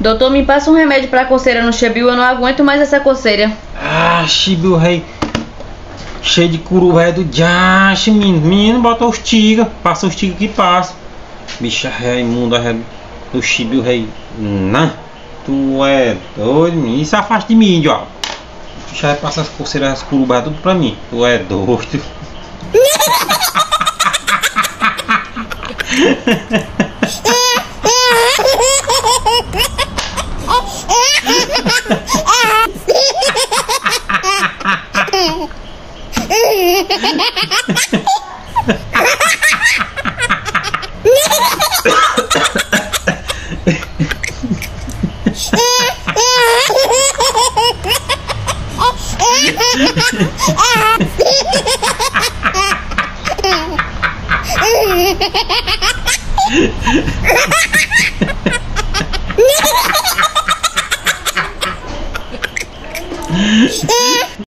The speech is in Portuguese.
Doutor, me passa um remédio pra coceira no Chibiu, eu não aguento mais essa coceira. Ah, Chibiu, rei. Cheio de curu, velho do Jash, menino. Menino, bota os tiga. Passa os tiga que passa. Bicha rei, imunda, rei. Do Chibiu, rei. Não. Tu é doido, menino. Isso afasta de mim, ó. Bicha rei, passa as coceiras, as curu, tudo pra mim. Tu é doido.